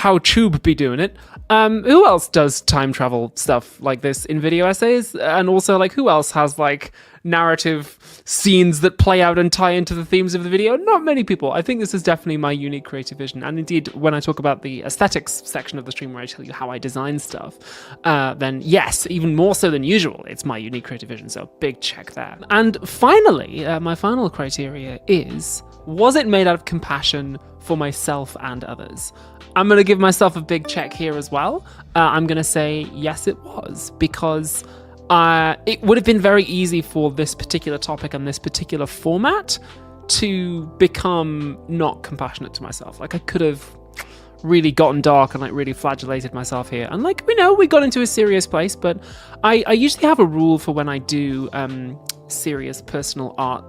how Tube be doing it. Who else does time travel stuff like this in video essays? And also, like, who else has, like, narrative scenes that play out and tie into the themes of the video? Not many people. I think this is definitely my unique creative vision. And indeed, when I talk about the aesthetics section of the stream where I tell you how I design stuff, then yes, even more so than usual, it's my unique creative vision. So big check there. And finally, my final criteria is, was it made out of compassion for myself and others? I'm going to give myself a big check here as well. I'm going to say, yes, it was, because it would have been very easy for this particular topic and this particular format to become not compassionate to myself. Like, I could have really gotten dark and like really flagellated myself here. And like, we got into a serious place, but I usually have a rule for when I do serious personal art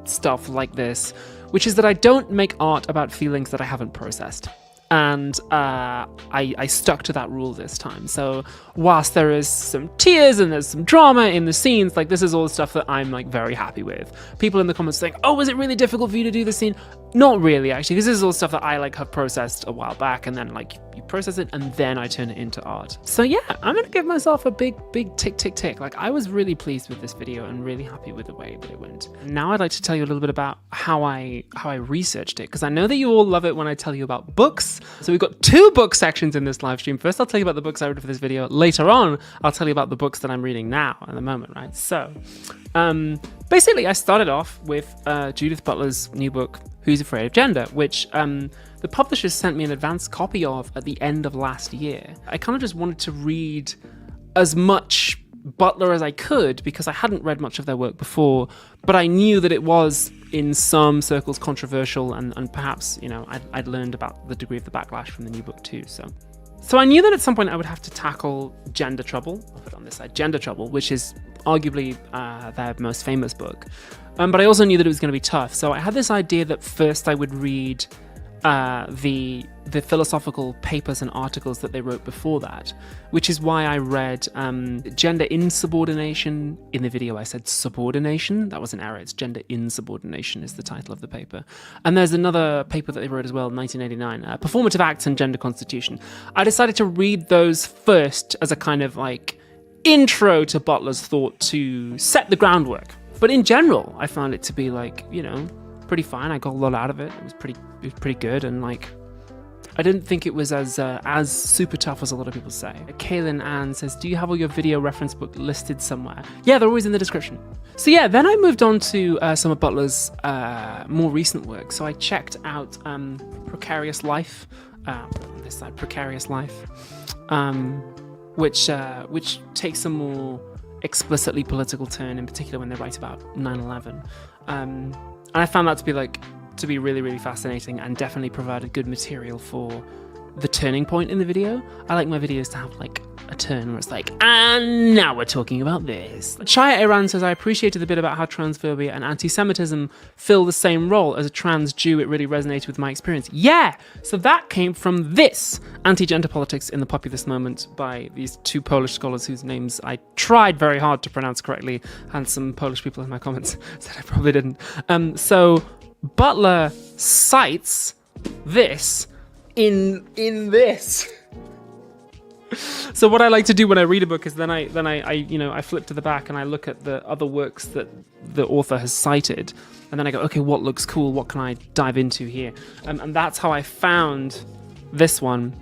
stuff like this, which is that I don't make art about feelings that I haven't processed. And I stuck to that rule this time. So whilst there is some tears and there's some drama in the scenes, like, this is all the stuff that I'm like very happy with. People in the comments saying, oh, was it really difficult for you to do the scene? Not really, actually. This is all stuff that I like have processed a while back, and then like you process it and then I turn it into art. So yeah, I'm gonna give myself a big tick, tick, tick. Like, I was really pleased with this video and really happy with the way that it went. Now I'd like to tell you a little bit about how I researched it, because I know that you all love it when I tell you about books. So we've got 2 book sections in this live stream. First, I'll tell you about the books I read for this video. Later on, I'll tell you about the books that I'm reading now at the moment, right? So basically, I started off with Judith Butler's new book, Who's Afraid of Gender, which the publishers sent me an advanced copy of at the end of last year. I kind of just wanted to read as much Butler as I could, because I hadn't read much of their work before, but I knew that it was in some circles controversial, and perhaps, you know, I'd learned about the degree of the backlash from the new book too. So I knew that at some point I would have to tackle Gender Trouble. I'll put it on this side, Gender Trouble, which is arguably their most famous book. But I also knew that it was going to be tough. So I had this idea that first I would read the philosophical papers and articles that they wrote before that, which is why I read Gender Insubordination. In the video I said subordination. That was an error. It's Gender Insubordination is the title of the paper. And there's another paper that they wrote as well in 1989, Performative Acts and Gender Constitution. I decided to read those first as a kind of like intro to Butler's thought to set the groundwork. But in general, I found it to be like, you know, pretty fine. I got a lot out of it. It was pretty good, and like, I didn't think it was as super tough as a lot of people say. Kaylin Ann says, do you have all your video reference book listed somewhere? Yeah, they're always in the description. So yeah, then I moved on to some of Butler's more recent work. So I checked out Precarious Life, on this side, Precarious Life, which takes a more explicitly political turn, in particular when they write about 9/11. And I found that to be really, really fascinating, and definitely provided good material for the turning point in the video. I like my videos to have like a turn where it's like, and now we're talking about this. Chaya Iran says, I appreciated the bit about how transphobia and anti-Semitism fill the same role. As a trans Jew, it really resonated with my experience. Yeah, so that came from this, Anti-Gender Politics in the Populist Moment, by these 2 Polish scholars whose names I tried very hard to pronounce correctly, and some Polish people in my comments said I probably didn't. So Butler cites this in this. So what I like to do when I read a book is then I flip to the back and I look at the other works that the author has cited, and then I go, okay, what looks cool? What can I dive into here? And that's how I found this one.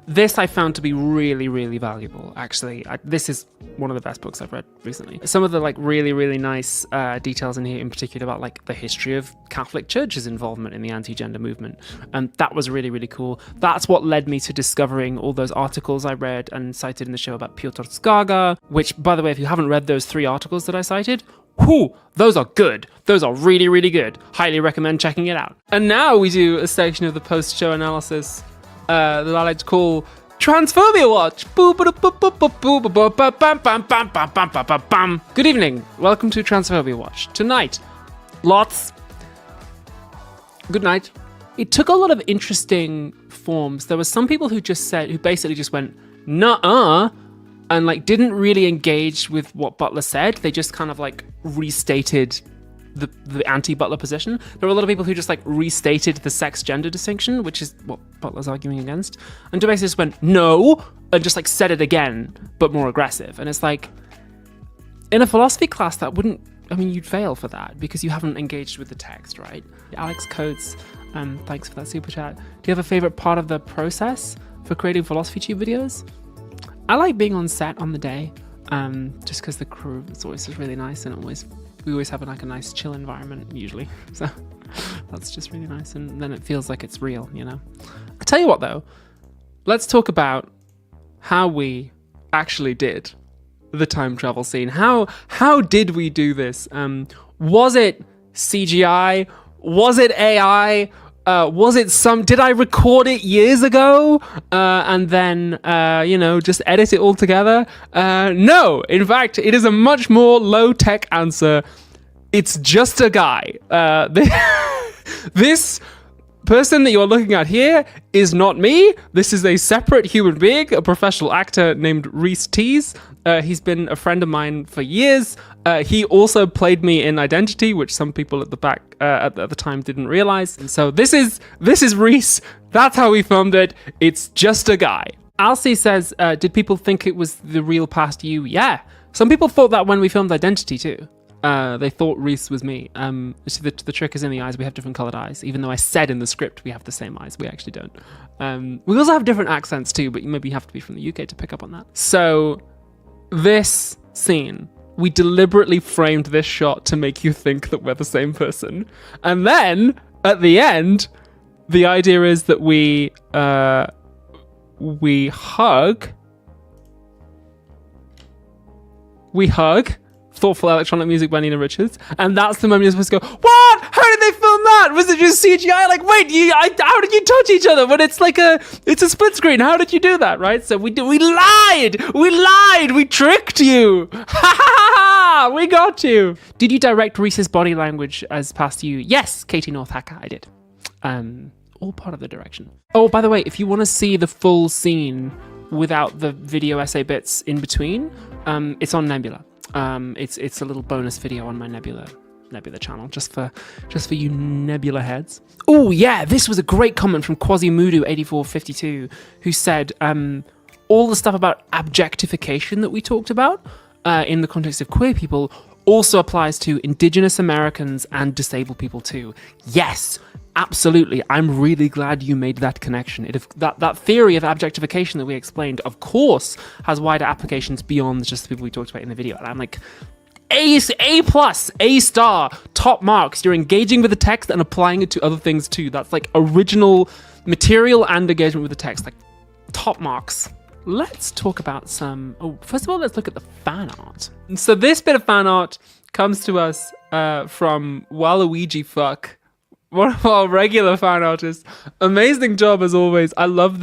This I found to be really, really valuable, actually. This is one of the best books I've read recently. Some of the like really, really nice details in here, in particular about like the history of Catholic Church's involvement in the anti-gender movement. And that was really, really cool. That's what led me to discovering all those articles I read and cited in the show about Piotr Skaga, which, by the way, if you haven't read those 3 articles that I cited, whoo, those are good. Those are really, really good. Highly recommend checking it out. And now we do a section of the post-show analysis that I like to call Transphobia Watch. Good evening. Welcome to Transphobia Watch. Tonight, lots. Good night. It took a lot of interesting forms. There were some people who basically just went, nuh-uh, and like didn't really engage with what Butler said. They just kind of like restated the anti-Butler position. There are a lot of people who just like restated the sex-gender distinction, which is what Butler's arguing against, and basically just went no and just like said it again but more aggressive. And it's like, in a philosophy class, that wouldn't, I mean, you'd fail for that because you haven't engaged with the text, right? Alex Coates, thanks for that super chat. Do you have a favorite part of the process for creating philosophy tube videos? I like being on set on the day, just because the crew is always just really nice, and we always have like a nice chill environment usually. So that's just really nice, and then it feels like it's real, you know? I tell you what though, let's talk about how we actually did the time travel scene. How did we do this? Was it CGI? Was it AI? Was it did I record it years ago and then just edit it all together? No, in fact, it is a much more low-tech answer. It's just a guy. This person that you're looking at here is not me. This is a separate human being, a professional actor named Reese Tees. He's been a friend of mine for years. He also played me in Identity, which some people at the back at the time didn't realize. And so this is Reese. That's how we filmed it. It's just a guy. Alcy says, did people think it was the real past you? Yeah. Some people thought that when we filmed Identity too. They thought Reese was me. So the trick is in the eyes. We have different colored eyes. Even though I said in the script we have the same eyes, we actually don't. We also have different accents too, but maybe you have to be from the UK to pick up on that. So this scene, we deliberately framed this shot to make you think that we're the same person. And then at the end, the idea is that we hug. Thoughtful Electronic Music by Nina Richards, and that's the moment you're supposed to go, what? How did they film that? Was it just CGI? Like, wait, how did you touch each other when it's like it's a split screen? How did you do that, right? So we lied, we tricked you. Ha ha ha! We got you. Did you direct Reese's body language as past you? Yes, Katie Northacker, I did. All part of the direction. Oh, by the way, if you want to see the full scene without the video essay bits in between, it's on Nebula. It's a little bonus video on my Nebula channel, just for you Nebula heads. Oh yeah, this was a great comment from Quasimudu8452, who said all the stuff about objectification that we talked about in the context of queer people also applies to Indigenous Americans and disabled people too. Yes, absolutely. I'm really glad you made that connection. That theory of objectification that we explained, of course, has wider applications beyond just the people we talked about in the video. And I'm like, A+, A*, top marks. You're engaging with the text and applying it to other things too. That's like original material and engagement with the text, like top marks. Let's talk about some... Oh, first of all, let's look at the fan art. So this bit of fan art comes to us from Waluigi Fuck, one of our regular fan artists. Amazing job as always. I love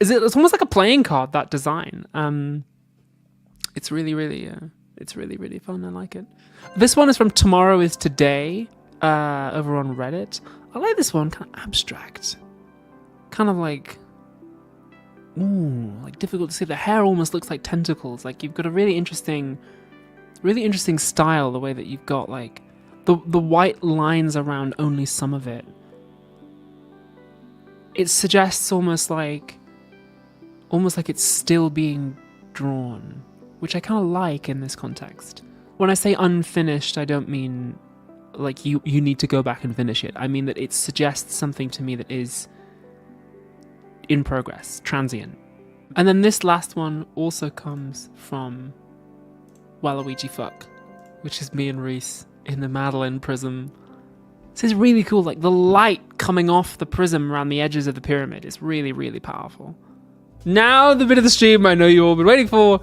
it's almost like a playing card, that design. It's really fun. I like it. This one is from Tomorrow is Today over on Reddit. I like this one, kind of abstract. Kind of like... Ooh, like difficult to see. The hair almost looks like tentacles. Like you've got a really interesting style, the way that you've got like the white lines around only some of it. It suggests almost like it's still being drawn, which I kind of like in this context. When I say unfinished, I don't mean like you need to go back and finish it. I mean that it suggests something to me that is in progress, transient. And then this last one also comes from Waluigi Fuck, which is me and Reese in the Madeline prism. This is really cool, like the light coming off the prism around the edges of the pyramid is really, really powerful. Now the bit of the stream I know you all been waiting for.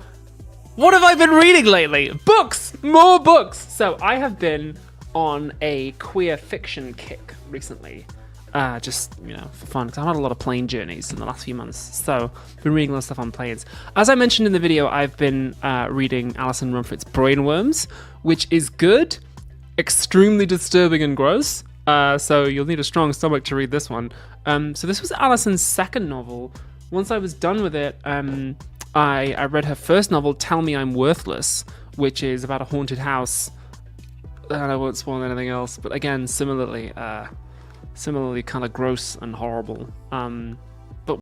What have I been reading lately? Books! More books! So I have been on a queer fiction kick recently. Just, for fun, because I've had a lot of plane journeys in the last few months, so I've been reading a lot of stuff on planes. As I mentioned in the video, I've been reading Alison Rumford's Brainworms, which is good, extremely disturbing and gross, so you'll need a strong stomach to read this one. So this was Alison's second novel. Once I was done with it, I read her first novel, Tell Me I'm Worthless, which is about a haunted house and I won't spoil anything else. But again, similarly kind of gross and horrible.